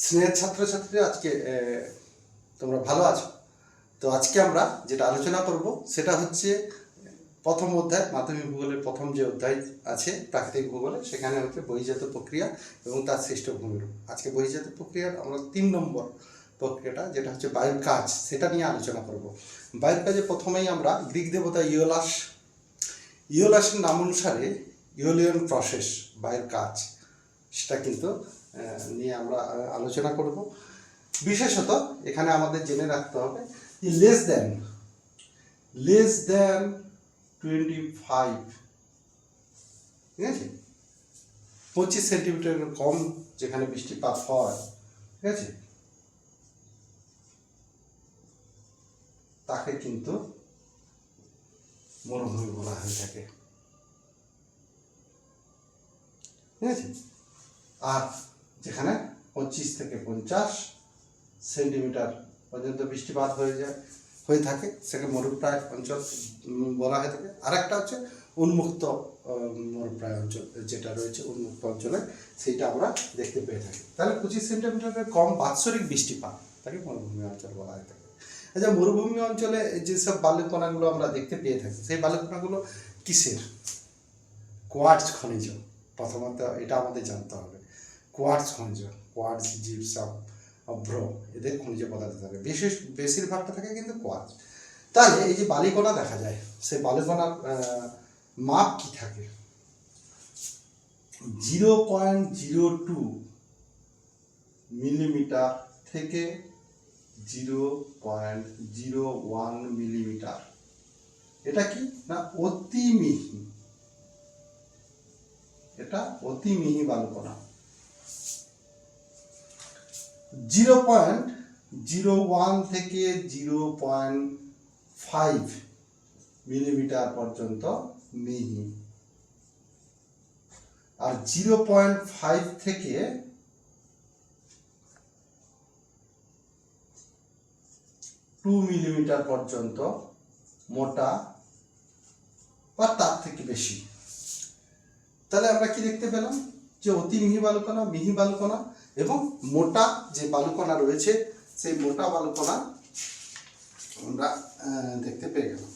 স্নেহের ছাত্রছাত্রীরা আজকে তোমরা ভালো আছো? তো আজকে আমরা যেটা আলোচনা করব সেটা হচ্ছে প্রথম অধ্যায়, মাধ্যমিক ভূগোলের প্রথম যে অধ্যায় আছে প্রাকৃতিক ভূগোলে, সেখানে হচ্ছে বহির্জাত প্রক্রিয়া এবং তার সৃষ্ট ভূমিরূপ। আজকে বহির্জাত প্রক্রিয়ার আমরা 3 নম্বর প্রক্রিয়াটা, যেটা হচ্ছে বায়ুর কাজ, সেটা নিয়ে আলোচনা করব। বায়ুর কাজে প্রথমেই আমরা গ্রিক দেবতা ইওলাসের নাম অনুসারে ইওলিয়ান প্রসেস, বায়ুর কাজ, সেটা কিন্তু নিয়ে আমরা আলোচনা করব। বিশেষত এখানে আমাদের জেনে রাখতে হবে যে লেস দেন 25, ঠিক আছে, 25 সেন্টিমিটারের কম যেখানে বৃষ্টিপাত হয়, ঠিক আছে, তাকে কিন্তু মরুভূমি বলা হয়ে থাকে, ঠিক আছে। আর যেখানে 25 থেকে 50 সেন্টিমিটার পর্যন্ত বৃষ্টিপাত হয়ে থাকে সেটাকে মরুপ্রায় অঞ্চল বলা হয়ে থাকে। আর একটা হচ্ছে উন্মুক্ত মরুপ্রায় অঞ্চল যেটা রয়েছে, উন্মুক্ত অঞ্চলে সেইটা আমরা দেখতে পেয়ে থাকি। তাহলে 25 সেন্টিমিটারের কম বাৎসরিক বৃষ্টিপাত তাকে মরুভূমি অঞ্চল বলা হয়ে থাকে। আচ্ছা, মরুভূমি অঞ্চলে যেসব বালুকণাগুলো আমরা দেখতে পেয়ে থাকি, সেই বালুকণাগুলো কিসের? কোয়ার্টজ খনিজ। প্রথমত এটা আমাদের জানতে হবে, কোয়ার্টজ খনিজ, কোয়ার্টজ, জিপসাম, অভ্র, এদের খনিজ পদার্থ থাকে, বেশিরভাগটা থাকে কিন্তু কোয়ার্টজ। তাহলে এই যে বালিকণা দেখা যায়, সেই বালিকণার মাপ কি থাকে? 0.02 মিলিমিটার থেকে 0.01 মিলিমিটার। এটা কি না অতি মিহি, এটা অতি মিহি বালুকণা। 0.01 থেকে 0.5 মিলিমিটার পর্যন্ত মিহি, আর 0.5 থেকে 2 মিলিমিটার পর্যন্ত মোটা বা তার থেকে বেশি। তাহলে আমরা কি দেখতে পেলাম যে অতি মিহি বালুকণা, মিহি বালুকণা এবং মোটা যে বালুকণা রয়েছে, সেই মোটা বালুকণা আমরা দেখতে পেয়ে গেলাম।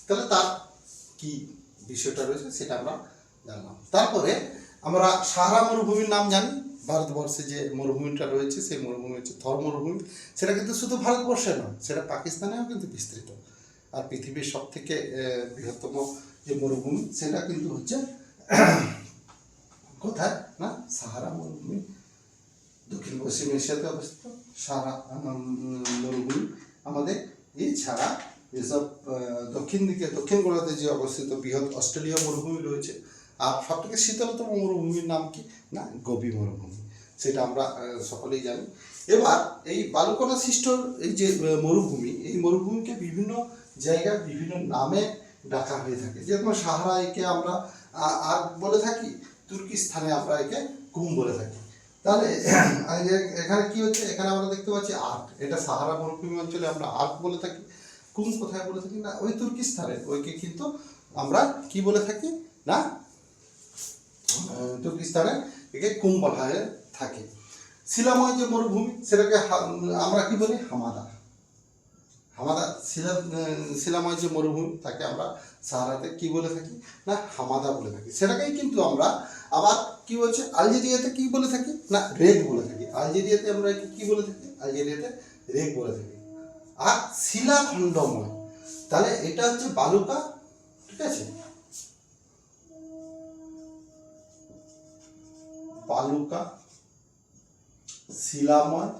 তাহলে তার কি বিষয়টা রয়েছে সেটা আমরা জানলাম। তারপরে আমরা সাহারা মরুভূমির নাম জানি। ভারতবর্ষে যে মরুভূমিটা রয়েছে সেই মরুভূমি হচ্ছে থর মরুভূমি। সেটা কিন্তু শুধু ভারতবর্ষে নয়, সেটা পাকিস্তানেও কিন্তু বিস্তৃত। আর পৃথিবীর সব থেকে বৃহত্তম যে মরুভূমি সেটা কিন্তু হচ্ছে কোথায় না সাহারা মরুভূমি, দক্ষিণ পশ্চিম এশিয়াতে অবস্থিত সাহারা মরুভূমি। আমাদের এছাড়া যেসব দক্ষিণ গোলার্ধে যে অবস্থিত বৃহৎ অস্ট্রেলীয় মরুভূমি রয়েছে, আর সব থেকে শীতলতম মরুভূমির নাম কি না গোবি মরুভূমি, সেটা আমরা সকলেই জানি। এবার এই বালুকণা সৃষ্ট এই যে মরুভূমি, এই মরুভূমিকে বিভিন্ন জায়গায় বিভিন্ন নামে ডাকা হয়ে থাকে। যেরকম সাহারা একে আমরা আর্ক বলে থাকি, তুর্কিস্তানে আমরা একে কুম বলে থাকি। তাহলে এখানে কি হচ্ছে, এখানে আমরা দেখতে পাচ্ছি আর্ক, এটা সাহারা মরুভূমি অঞ্চলে আমরা আর্ক বলে থাকি। কুম কোথায় বলে থাকি না ওই তুর্কিস্তানে, ওইকে কিন্তু আমরা কি বলে থাকি না তুর্কিস্তানে একে কুম বলা হয়ে থাকে। শিলাময় যে মরুভূমি সেটাকে আমরা কি বলি হামাদা। শিলাময় যে মরুভূমি তাকে আমরা সাহারাতে কি বলে থাকি না হামাদা বলে থাকি। সেটাকেই কিন্তু আমরা আবার কি বলছে আলজেরিয়াতে কি বলে থাকি না রেগ বলে থাকি। আলজেরিয়াতে আমরা কি বলে থাকি, আলজেরিয়াতে রেগ বলে থাকি। আর শিলাখণ্ডময়, তাহলে এটা হচ্ছে বালুকা, ঠিক আছে, বালুকা, শিলাময়,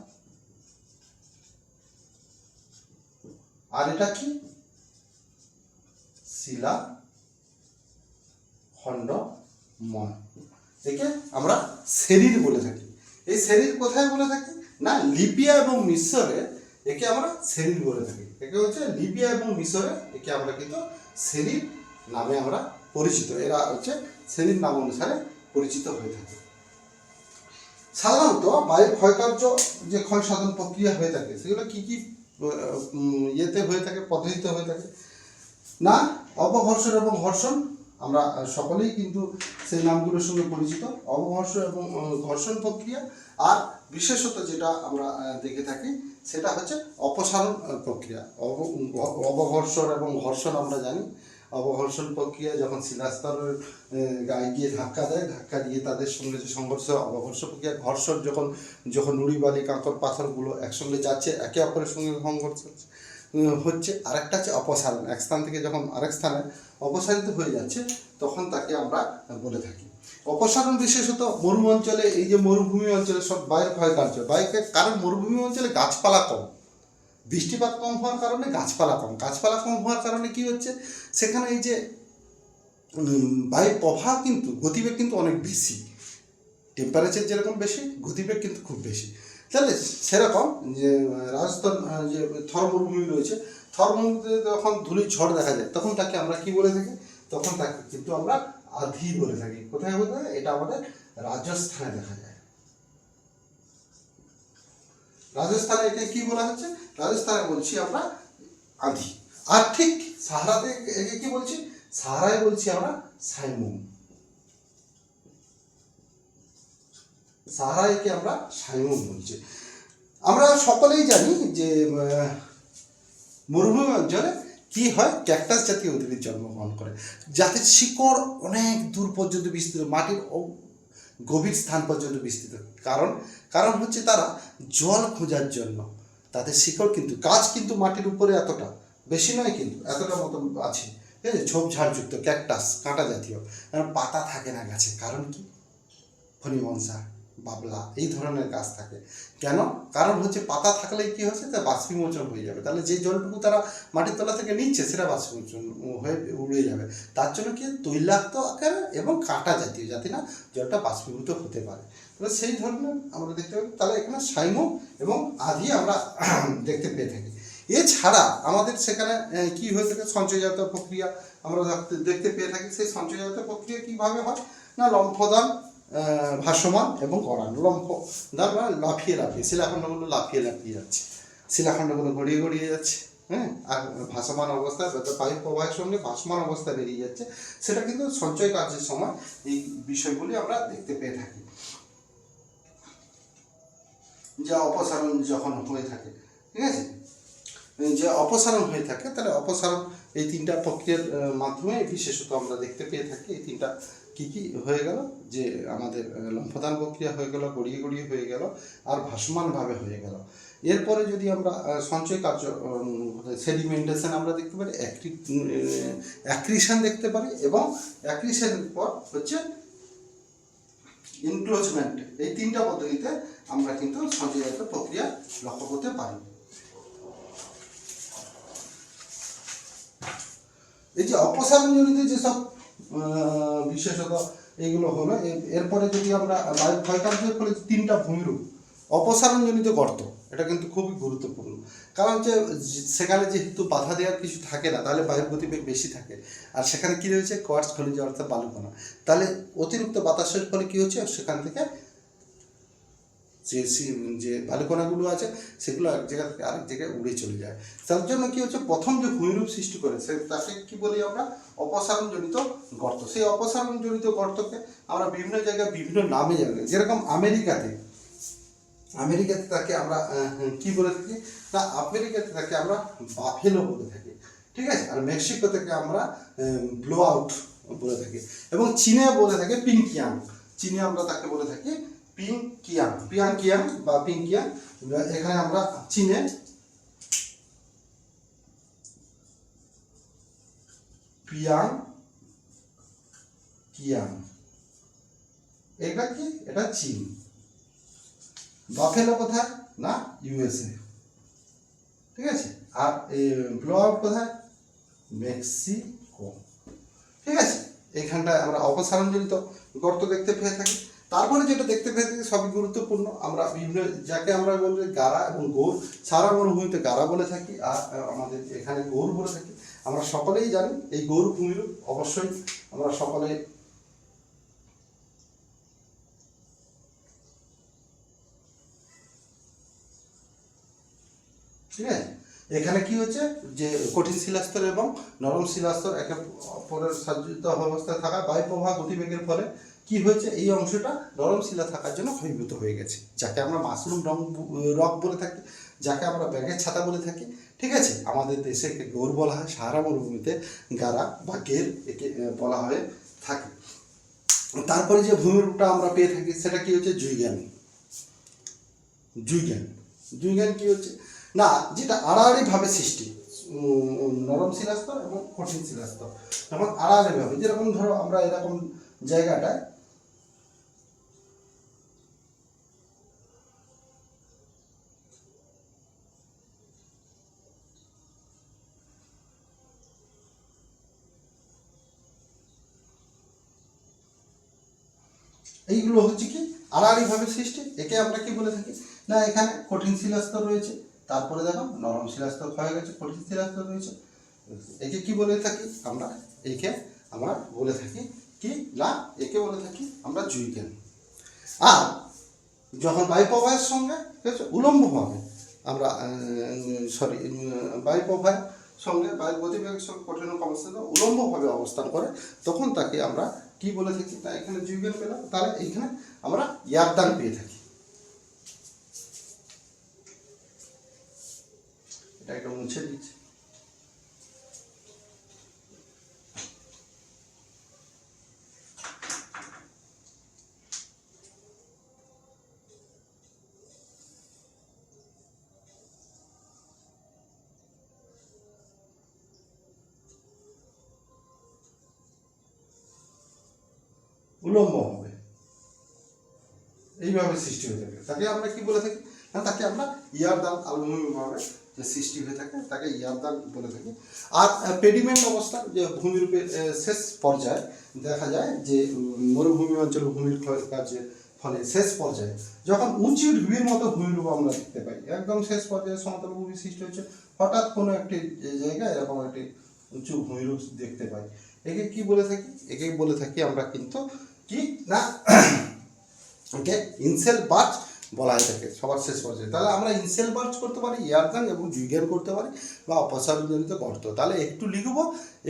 আর এটা কি শিলা খণ্ডময়। একে আমরা শরীর বলে থাকি। এই শরীর কোথায় বলে থাকি না লিবিয়া এবং মিশরে একে আমরা শরীর বলে থাকি। একে হচ্ছে লিবিয়া এবং মিশরে একে আমরা কিন্তু শরীর নামে আমরা পরিচিত, এরা হচ্ছে শরীর নাম অনুসারে পরিচিত হয়ে থাকে। সাধারণত বায়ুর ক্ষয়কার্য যে ক্ষয় সাধন প্রক্রিয়া হয়ে থাকে সেগুলো কি কি ইয়েতে হয়ে থাকে, পদ্ধতিতে হয়ে থাকে না অপঘর্ষণ এবং ঘর্ষণ। আমরা সকলেই কিন্তু সেই নামগুলোর সঙ্গে পরিচিত, অবঘর্ষণ এবং ঘর্ষণ প্রক্রিয়া আর বিশেষত যেটা আমরা দেখে থাকি সেটা হচ্ছে অপসারণ প্রক্রিয়া। অবঘর্ষণ এবং ঘর্ষণ আমরা জানি। অবঘর্ষণ প্রক্রিয়া যখন শিলাস্তরের গায়ে গিয়ে ধাক্কা দেয়, ধাক্কা দিয়ে তাদের সঙ্গে যে সংঘর্ষ, অবঘর্ষ প্রক্রিয়া। ঘর্ষণ যখন নুড়ি বালি কাঁকর পাথরগুলো একসঙ্গে যাচ্ছে, একে অপরের সঙ্গে সংঘর্ষ হচ্ছে। আরেকটা হচ্ছে অপসারণ, এক স্থান থেকে যখন আরেক স্থানে অপসারিত হয়ে যাচ্ছে তখন তাকে আমরা বলে থাকি অপসারণ। বিশেষত মরু অঞ্চলে, এই যে মরুভূমি অঞ্চলে সব বায়ুর ক্ষয়কার্য, কারণ মরুভূমি অঞ্চলে গাছপালা কম, বৃষ্টিপাত কম হওয়ার কারণে গাছপালা কম। গাছপালা কম হওয়ার কারণে কি হচ্ছে, সেখানে এই যে বায়ুর প্রভাব কিন্তু, গতিবেগ কিন্তু অনেক বেশি। টেম্পারেচার যেরকম বেশি, গতিবেগ কিন্তু খুব বেশি। তাহলে সেরকম যে রাজস্থান যে থর মরুভূমি রয়েছে, থর মরুভূমিতে যখন ধূলির ঝড় দেখা যায় তখন তাকে আমরা কি বলে থাকি, তখন তাকে কিন্তু আমরা আধি বলে থাকি। কোথায় বলতে হয়? এটা আমাদের রাজস্থানে দেখা যায়। রাজস্থানে একে কি বলা হচ্ছে? রাজস্থানে বলছি আমরা আধি। আর ঠিক সাহারাতে একে কি বলছি? সাহারায় বলছি আমরা সাইমুম। সাহারাকে আমরা সাইমুম বলছি। আমরা সকলেই জানি যে মরুভূমি অঞ্চলে কি হয়, ক্যাকটাস জাতীয় উদ্ভিদ জন্মগ্রহণ করে, যাদের শিকড় অনেক দূর পর্যন্ত বিস্তৃত, মাটির গভীর স্থান পর্যন্ত বিস্তৃত। কারণ হচ্ছে তারা জল খোঁজার জন্য তাদের শিকড় কিন্তু, গাছ কিন্তু মাটির উপরে এতটা বেশি নয়, কিন্তু এতটা মতো আছে, ঠিক আছে, ঝোপঝাড়যুক্ত ক্যাকটাস, কাঁটা জাতীয়, পাতা থাকে না গাছে। কারণ কি? ফণিমনসা, বাবলা, এই ধরনের গাছ থাকে। কেন? কারণ হচ্ছে পাতা থাকলেই কি হচ্ছে, তা বাষ্পীমোচন হয়ে যাবে। তাহলে যে জলটুকু তারা মাটির তলা থেকে নিচ্ছে সেটা বাষ্পীমোচন হয়ে উড়ে যাবে। তার জন্য কি তৈলাক্ত আকারে এবং কাঁটা জাতীয়, যাতে না জলটা বাষ্পীভূত হতে পারে। তাহলে সেই ধরনের আমরা দেখতে পাই। তাহলে এখানে সাইমো এবং আধি আমরা দেখতে পেয়ে থাকি। এছাড়া আমাদের সেখানে কি হয়ে থাকে, সঞ্চয়জাত প্রক্রিয়া আমরা দেখতে পেয়ে থাকি। সেই সঞ্চয়জাত প্রক্রিয়া কীভাবে হয় না, লম্ফদান, ভাসমান এবং গড়ানো। লম্ফদান মানে লাফিয়ে শিলাখণ্ডগুলো লাফিয়ে যাচ্ছে, শিলাখণ্ডগুলো গড়িয়ে যাচ্ছে, হ্যাঁ। আর ভাসমান অবস্থায়, বায়ু প্রবাহের সঙ্গে ভাসমান অবস্থায় বেরিয়ে যাচ্ছে। সেটা কিন্তু সঞ্চয় কার্যের সময় এই বিষয়গুলি আমরা দেখতে পেয়ে থাকি। যা অপসারণ যখন হয়ে থাকে, ঠিক আছে, যে অপসারণ হয়ে থাকে, তাহলে অপসারণ এই তিনটা প্রক্রিয়ার মাধ্যমে বিশেষত আমরা দেখতে পেয়ে থাকি। এই তিনটা কি কি হয়ে গেল, যে আমাদের লম্ফদান প্রক্রিয়া হয়ে গেল, গড়িয়ে হয়ে গেল, আর ভাসমানভাবে হয়ে গেল। এরপরে যদি আমরা সঞ্চয় কার্য, সেডিমেন্টেশন আমরা দেখতে পারি, অ্যাক্রিশন দেখতে পারি, এবং অ্যাক্রিশনের পর হচ্ছে ইনক্লোজমেন্ট। এই তিনটা পদ্ধতিতে আমরা কিন্তু সঞ্চয়জাত প্রক্রিয়া লক্ষ্য করতে পারি। এই যে অপসারণজনিত যেসব বিশেষত এইগুলো হলো, এরপরে যদি আমরা বায়ু ক্ষয়কার্যের ফলে তিনটা ভূমিরূপ, অপসারণজনিত গর্ত, এটা কিন্তু খুবই গুরুত্বপূর্ণ। কারণ যে সেখানে যেহেতু বাধা দেওয়ার কিছু থাকে না, তাহলে বায়ুর গতিবেগ বেশি থাকে। আর সেখানে কী রয়েছে, কোয়ার্টজ খনিজ অর্থাৎ বালুকণা। তাহলে অতিরিক্ত বাতাসের ফলে কী হচ্ছে, সেখান থেকে যে বালুকণাগুলো আছে সেগুলো এক জায়গা থেকে আরেক জায়গায় উড়ে চলে যায়। তার জন্য কী হচ্ছে, প্রথম যে ভূমিরূপ সৃষ্টি করে তাকে কী বলি আমরা, অপসারণজনিত গর্ত। সেই অপসারণজনিত গর্তকে আমরা বিভিন্ন জায়গায় বিভিন্ন নামে জানি। যেরকম আমেরিকাতে তাকে আমরা কি বলে থাকি না, আমেরিকাতে তাকে আমরা বাফেলো বলে থাকি, ঠিক আছে। আর মেক্সিকো থেকে আমরা ব্লো আউট বলে থাকি, এবং চীনে বলে থাকে পিংকিয়াং। চীনে আমরা তাকে বলে থাকি পিয়াংকিয়াং বা পিংকিয়াং। এখানে আমরা চীনে পিয়াংকিয়াং, এটা কি, এটা চীন। বাফেলো কোথায় না, ইউএসএ, ঠিক আছে। আর ব্লো আউট কোথায়, মেক্সিকো, ঠিক আছে। এইখানটায় আমরা অপসারণজনিত গর্ত দেখতে পেয়ে থাকি। তারপরে যেটা দেখতে পেয়ে থাকি সবই গুরুত্বপূর্ণ, আমরা বিভিন্ন, যাকে আমরা বলি গারা এবং গৌর। সারা মরুভূমিতে গারা বলে থাকি, আর আমাদের এখানে গৌর বলে থাকি। আমরা সকলেই জানি এই গৌর ভূমিরূপ, অবশ্যই আমরা সকলে ঠিক আছে। এখানে কি হচ্ছে, যে কঠিন শিলাস্তর এবং নরম শিলাস্তর একে অপরের সাজ্জিত অবস্থায় থাকা, বায়ু প্রবাহ গতিবেগের ফলে কি হয়েছে, এই অংশটা নরম শিলা থাকার জন্য ক্ষয়ীভূত হয়ে গেছে, যাকে আমরা মাশরুম রক বলে থাকি, যাকে আমরা ব্যাগের ছাতা বলে থাকি। ঠিক আছে, আমাদের দেশে একে গৌর বলা হয়, সাহারা মরুভূমিতে গারা বা গের একে বলা হয়ে থাকে। তারপরে যে ভূমিরূপটা আমরা পেয়ে থাকি সেটা কি হচ্ছে, জুইগ্যান। জুইগ্যান জুইগ্যান কি হচ্ছে না, যেটা আড়াআড়িভাবে সৃষ্টি, নরম শিলাস্তর এবং কঠিন শিলাস্তর এবং আড়াআড়িভাবে, যেরকম ধরো আমরা এরকম জায়গাটায় এইগুলো হচ্ছে কি আড়াআড়িভাবে সৃষ্টি, একে আমরা কি বলে থাকি না, এখানে কঠিন শিলাস্তর রয়েছে, তারপরে দেখো নরম শিলাস্তর হয়ে গেছে, কঠিন শিলাস্তর রয়েছে, একে কি বলে থাকি আমরা, একে আমরা বলে থাকি কি না, একে বলে থাকি আমরা জুইগ্যান। আর যখন বায়ু প্রবাহের সঙ্গে ঠিক আছে উলম্বভাবে আমরা বায়ু প্রবাহের সঙ্গে বায়ুর গতিবেগের সঙ্গে কঠিন কর্মস্থল উলম্বভাবে অবস্থান করে, তখন তাকে আমরা কি বলে থাকি না, এখানে জুইগ্যান পেলাম, তাহলে এইখানে আমরা ইয়ারদান পেয়ে থাকি। এটা একটা মুছে দিচ্ছি। উলম্ব হবে, এইভাবে সৃষ্টি হয়ে থাকে, তাকে আমরা কি বলে থাকি না, তাকে আমরা ইয়ারদান আলভূমিভাবে যে সৃষ্টি হয়ে থাকে তাকে ইয়ারদান বলে থাকি। আর পেডিমেন্ট অবস্থা যে ভূমিরূপের শেষ পর্যায়ে দেখা যায় যে মরুভূমি অঞ্চল ভূমির কার্যের ফলে শেষ পর্যায়ে যখন উঁচু ঢিবির মতো ভূমিরূপ আমরা দেখতে পাই, একদম শেষ পর্যায়ে সমতল ভূমি সৃষ্টি হচ্ছে, হঠাৎ কোনো একটি জায়গায় এরকম একটি উঁচু ভূমিরূপ দেখতে পাই, একে কি বলে থাকি, একে বলে থাকি আমরা কিন্তু কি না, ওকে ইনসেল বার্চ বলা হয়ে থাকে সবার শেষ পর্যায়ে। তাহলে আমরা ইনসেল বার্চ করতে পারি, ইয়ারদান এবং জুইগ্যান করতে পারি, বা অপসারণজনিত গর্ত। তাহলে একটু লিখবো,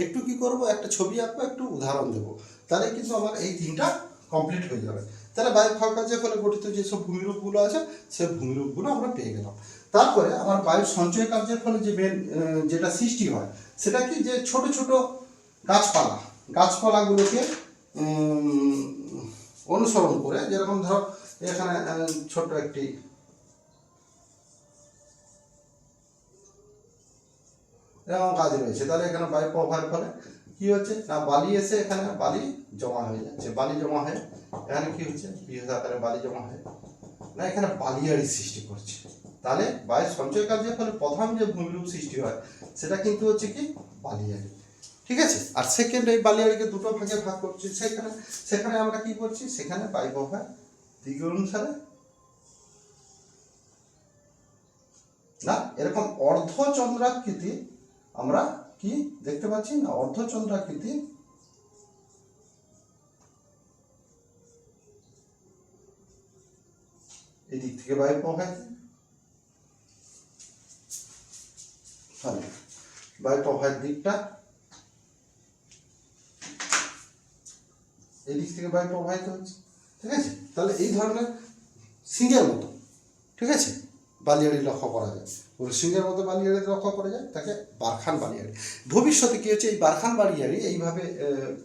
একটু কি করব, একটা ছবি আঁকবো, একটু উদাহরণ দেবো, তাহলে কিন্তু আমার এই তিনটা কমপ্লিট হয়ে যাবে। তাহলে বায়ু ক্ষয়কার্যের ফলে গঠিত যেসব ভূমিরূপগুলো আছে সেই ভূমিরূপগুলো আমরা পেয়ে গেলাম। তারপরে আমার বায়ুর সঞ্চয় কার্যের ফলে যে যেটা সৃষ্টি হয় সেটা কি, যে ছোট ছোট গাছপালাগুলোকে অনুসরণ করে, যেরকম ধরো এখানে ছোট একটি এরকম কাজ রয়েছে, তাহলে এখানে বায়ু প্রবাহের ফলে কি হচ্ছে না, বালি এসে এখানে বালি জমা হয়ে যাচ্ছে, বালি জমা হয়ে এখানে কি হচ্ছে, বৃহৎ আকারে বালি জমা হয়ে না এখানে বালিয়াড়ি সৃষ্টি করছে। তাহলে বায়ুর সঞ্চয় কার্যের ফলে প্রথম যে ভূমিরূপ সৃষ্টি হয় সেটা কিন্তু হচ্ছে কি বালিয়াড়ি। ঠিক আছে, আর সেকেন্ড এই বালিয়াড়িকে দুটো ভাগে ভাগ করছি, সেখানে আমরা কি করছি, সেখানে বায়ু প্রবাহ দিক অনুসারে না এরকম অর্ধচন্দ্রাকৃতি আমরা কি দেখতে পাচ্ছি না, অর্ধচন্দ্রাকৃতি এই দিক থেকে বায়ু প্রবাহিত, বায়ু প্রবাহের দিকটা এই দিক থেকে বায়ু প্রবাহিত হচ্ছে। ঠিক আছে, তাহলে এই ধরনের সিংহের মতো ঠিক আছে বালিয়াড়ি লক্ষ্য করা যায়, সিংহের মতো বালিয়াড়ি লক্ষ্য করা যায়, তাকে বারখান বালিয়াড়ি। ভবিষ্যতে কি হচ্ছে, এই বারখান বালিয়াড়ি এইভাবে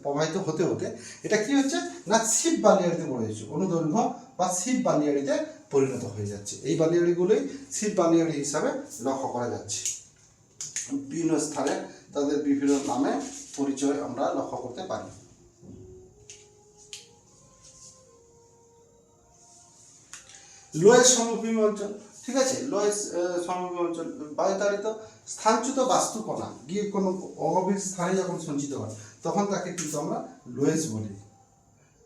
প্রবাহিত হতে হতে এটা কি হচ্ছে না, শিব বালিয়াড়িতে পড়ে যাচ্ছে, অনুদৈর্ঘ্য বা শিব বালিয়াড়িতে পরিণত হয়ে যাচ্ছে। এই বালিয়াড়িগুলোই শিব বালিয়াড়ি হিসাবে লক্ষ্য করা যাচ্ছে। বিভিন্ন স্থানে তাদের বিভিন্ন নামে পরিচয় আমরা লক্ষ্য করতে পারি। লোয়েস সমভূমি অঞ্চল, ঠিক আছে, লোয়েস সমভূমি অঞ্চল বায়ুতাড়িত স্থানচ্যুত বাস্তুকণা গিয়ে কোনো অগভীর স্থানে যখন সঞ্চিত হয় তখন তাকে কিন্তু আমরা লোয়েস বলি।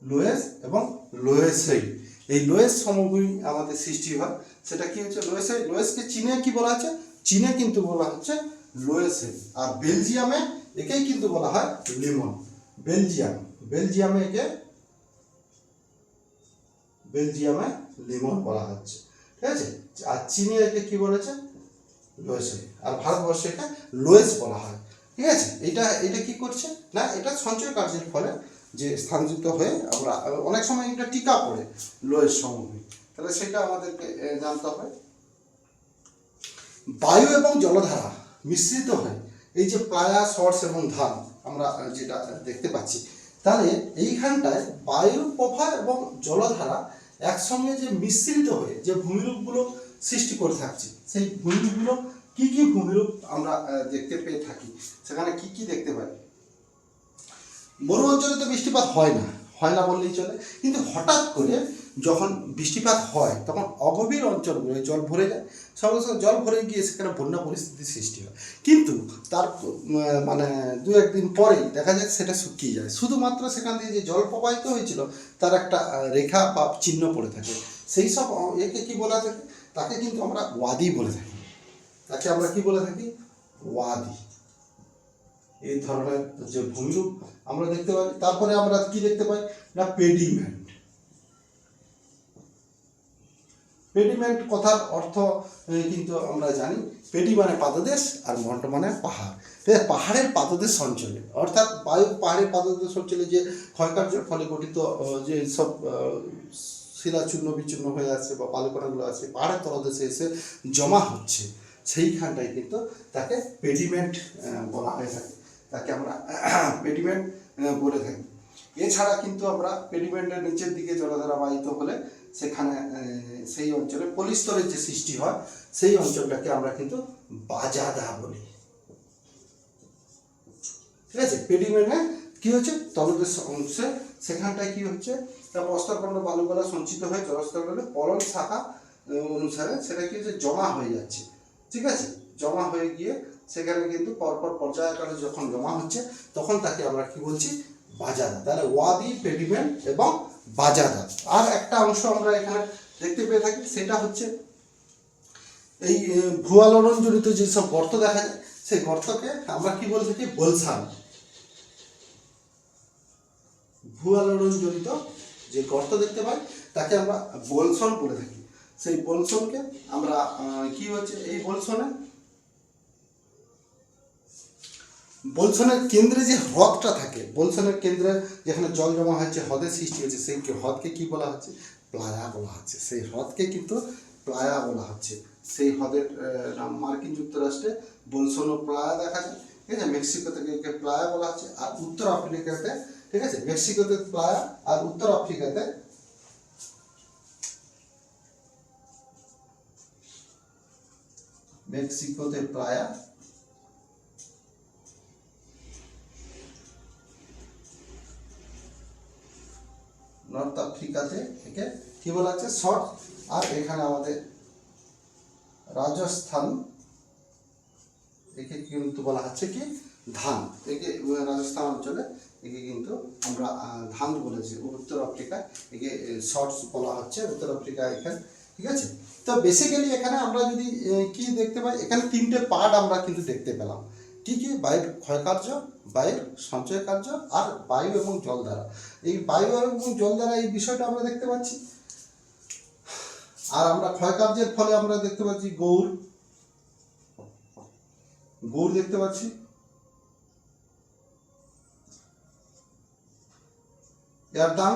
লোয়েস এবং লোয়েসেই, এই লোয়েস সমভূমি আমাদের সৃষ্টি হয়, সেটা কি হচ্ছে লোয়েসে, লোয়েসকে চীনে কি বলা হচ্ছে, চীনে কিন্তু বলা হচ্ছে লোয়েসে, আর বেলজিয়ামে একেই কিন্তু বলা হয় লিমন। বেলজিয়ামে একে বেলজিয়ামে লিমন বলা হচ্ছে। ঠিক আছে, আর চীনে একে কি বলেছে লোয়েসে, আর ভারতবর্ষে একে লোয়েস বলা হয়। ঠিক আছে, এটা কি করছে না, এটা সঞ্চয় কার্যের ফলে যে স্থানচ্যুত হয়ে আমরা অনেক সময় একটা টিকা পড়ে লোয়ের সমভূমি, তাহলে সেটা আমাদেরকে জানতে হবে। বায়ু এবং জলধারা মিশ্রিত হয় এই যে প্লায়া, শর্টস এবং ধান আমরা যেটা দেখতে পাচ্ছি, তাহলে এইখানটায় বায়ু প্রবাহ এবং জলধারা একসঙ্গে যে মিশ্রিত হয়ে যে ভূমিরূপগুলো সৃষ্টি করে থাকছে, সেই ভূমিরূপগুলো কি কি ভূমিরূপ আমরা দেখতে পেয়ে থাকি, সেখানে কি কি দেখতে পাই। মরু অঞ্চলে তো বৃষ্টিপাত হয় না বললেই চলে, কিন্তু হঠাৎ করে যখন বৃষ্টিপাত হয় তখন অগভীর অঞ্চলগুলো জল ভরে যায়, সঙ্গে সঙ্গে জল ভরে গিয়ে সেখানে বন্যা পরিস্থিতির সৃষ্টি হয়, কিন্তু তার মানে দু একদিন পরেই দেখা যায় সেটা শুকিয়ে যায়, শুধুমাত্র সেখান দিয়ে যে জল প্রবাহিত হয়েছিল তার একটা রেখা বা চিহ্ন পড়ে থাকে। সেই সব একে কি বলা থাকে, তাকে কিন্তু আমরা ওয়াদি বলে থাকি, তাকে আমরা কি বলে থাকি, ওয়াদি। এই ধরনের যে ভূমিরূপ আমরা দেখতে পাই। তারপরে আমরা কি দেখতে পাই না, পেডিমেন্ট। পেডিমেন্ট কথার অর্থ কিন্তু আমরা জানি, পেডি মানে পাদদেশ আর মন্ট মানে পাহাড়। পাহাড়ের পাদদেশ অঞ্চলে, অর্থাৎ বায়ু পাহাড়ের পাদদেশ অঞ্চলে যে ক্ষয়কার্যের ফলে গঠিত যে সব শিলা চূর্ণ বিচূর্ণ হয়ে আসছে বা বালুকণাগুলো আছে পাহাড়ের তলদেশে এসে জমা হচ্ছে, সেইখানটায় কিন্তু তাকে পেডিমেন্ট বলা হয়ে থাকে, তাকে আমরা পেডিমেন্ট বলে থাকি। এছাড়া কিন্তু আমরা পেডিমেন্টের নিচের দিকে জলধারা বাহিত হলে সেখানে সেই অঞ্চলে পলিস্তরের যে সৃষ্টি হয় সেই অঞ্চলটাকে আমরা কিন্তু বাজাদা বলি। ঠিক আছে, পেডিমেন্টে কি হচ্ছে, তলদেশ অংশে সেখানটায় কি হচ্ছে, তার প্রস্তরখণ্ড বালুকণা সঞ্চিত হয়ে জলস্তরে পলল শাখা অনুসারে সেটা কি হচ্ছে, জমা হয়ে যাচ্ছে। ঠিক আছে, জমা হয়ে গিয়ে সেখানে কিন্তু পরপর পর্যায়কালে যখন জমা হচ্ছে তখন তাকে আমরা কি বলছি, বাজাদা। তাহলে ওয়াদি, পেডিমেন্ট এবং বাজাদা। আর একটা অংশ আমরা এখানে দেখতে পেয়ে থাকি, সেটা হচ্ছে এই ভূয়ালোড়নজনিত যেসব গর্ত দেখা যায় সেই গর্তকে আমরা কি বলে থাকি, বলসান। ভূয়ালোড়নজনিত যে গর্ত দেখতে পাই তাকে আমরা বলসন বলে থাকি। সেই বলসনকে আমরা কি হচ্ছে, এই বলসনের কেন্দ্রে যে হ্রদটা থাকে, বলসনের কেন্দ্রে যেখানে জল জমা হয়েছে, হ্রদের সৃষ্টি হয়েছে, সেই হ্রদকে কি বলা হচ্ছে, প্লায়া বলা হচ্ছে। সেই হ্রদকে কিন্তু প্লায়া বলা হচ্ছে। সেই হ্রদের নাম মার্কিন যুক্তরাষ্ট্রে বলসনো প্লায়া দেখা যায়। ঠিক আছে, মেক্সিকোতে একে প্লায়া বলা হচ্ছে, আর উত্তর আফ্রিকাতে, ঠিক আছে, মেক্সিকোতে প্লায়া আর উত্তর আফ্রিকাতে প্লায়া, নর্থ আফ্রিকাতে একে কি বলা হচ্ছে, শর্ট। আর এখানে আমাদের রাজস্থান একে কিন্তু বলা হচ্ছে কি, ধান। একে রাজস্থান অঞ্চলে একে কিন্তু আমরা ধান বলেছি। উত্তর আফ্রিকায় একে শর্টস বলা হচ্ছে, উত্তর আফ্রিকা এখানে। ঠিক আছে, তো বেসিক্যালি এখানে আমরা যদি কি দেখতে পাই, এখানে তিনটে পার্ট আমরা কিন্তু দেখতে পেলাম। কি কি, বায়ুর ক্ষয়কার্য, বায়ুর সঞ্চয় কার্য আর বায়ু এবং জল দ্বারা। এই বায়ু এবং জল দ্বারা এই বিষয়টা আমরা দেখতে পাচ্ছি। আর আমরা ক্ষয়কার্যের ফলে আমরা দেখতে পাচ্ছি গৌড় দেখতে পাচ্ছি, এয়ারদাং,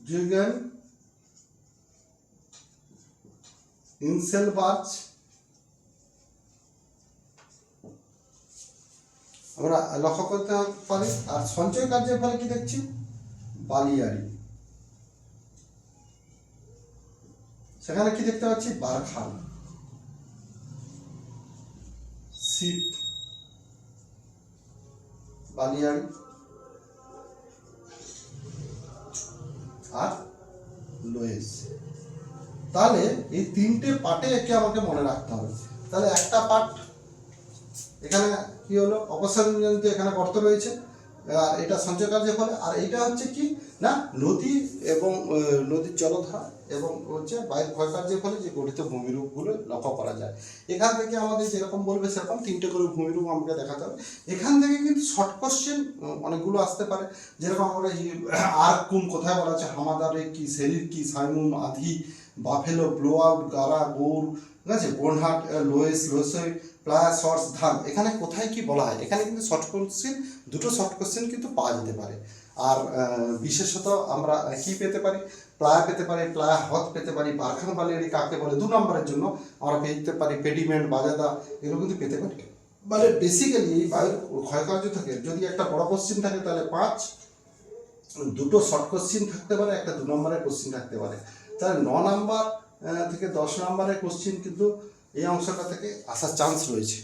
জুগেন, ইনসেলবার্চ, আমরা লক্ষ্য করতে পারি। আর সঞ্চয় কার্যের ফলে কি দেখছি, বালিয়াড়ি, সেখানে কি দেখতে পাচ্ছি, বারখাল, শিপ, বালিয়াড়ি আর লোয়েস। তাহলে এই তিনটে পার্টে একে আমাকে মনে রাখতে হবে। তাহলে একটা পার্ট এখানে কি হলো, অপসারণজনিত এখানে গর্ত রয়েছে, আর এটা সঞ্চয় কার্যের ফলে। আর এইটা হচ্ছে কি না, নদী এবং নদীর জলধারা এবং হচ্ছে বায়ুর ক্ষয়কার্যের ফলে যে গঠিত ভূমিরূপগুলো লক্ষ্য করা যায়। এখান থেকে আমাদের যেরকম বলবে সেরকম তিনটে করে ভূমিরূপ আমাকে দেখাতে হবে। এখান থেকে কিন্তু শর্ট কোশ্চেন অনেকগুলো আসতে পারে, যেরকম আমরা আর কোন কোথায় বলা আছে, হামাদারে কি, শেরির কি, সাইমুম, আধি, বাফেলো, ব্লো আউট, গারা, গৌর, ঠিক আছে, বোনহাট, লোয়েস, লোসই, প্লায়া, শর্টস, ধান। এখানে কোথায় কি বলা হয়, এখানে কিন্তু শর্ট কোশ্চেন, দুটো শর্ট কোশ্চেন কিন্তু পাওয়া যেতে পারে। আর বিশেষত আমরা কি পেতে পারি, প্লায়া পেতে পারি, প্লায়া হথ পেতে পারি, বারখান বালিয়াড়ি কাকে বলে 2 নম্বরের জন্য আমরা পেতে পারি, পেডিমেন্ট, বাজাদা, এগুলো কিন্তু পেতে পারি। মানে বেসিক্যালি এই বায়ুর ক্ষয়কার্য থাকে, যদি একটা বড় কোশ্চেন থাকে তাহলে 5, দুটো শর্ট কোশ্চেন থাকতে পারে, একটা 2 নম্বরের কোশ্চেন থাকতে পারে। তাহলে 9 নাম্বার থেকে 10 নম্বরের কোশ্চেন কিন্তু এই অংশটা থেকে আসার চান্স রয়েছে।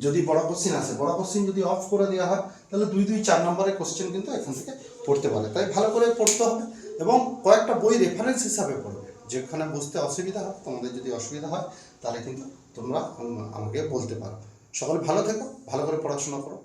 যদি বড় কোশ্চেন আসে, বড় কোশ্চেন যদি অফ করে দেওয়া হয় তাহলে 2, 2, 4 নম্বরের কোশ্চেন কিন্তু এখান থেকে পড়তে পারে। তাই ভালো করে পড়তে হবে এবং কয়েকটা বই রেফারেন্স হিসাবে পড়বে। যেখানে বুঝতে অসুবিধা হয়, তোমাদের যদি অসুবিধা হয় তাহলে কিন্তু তোমরা আমাকে বলতে পারো। সকলে ভালো থেকো, ভালো করে পড়াশোনা করো।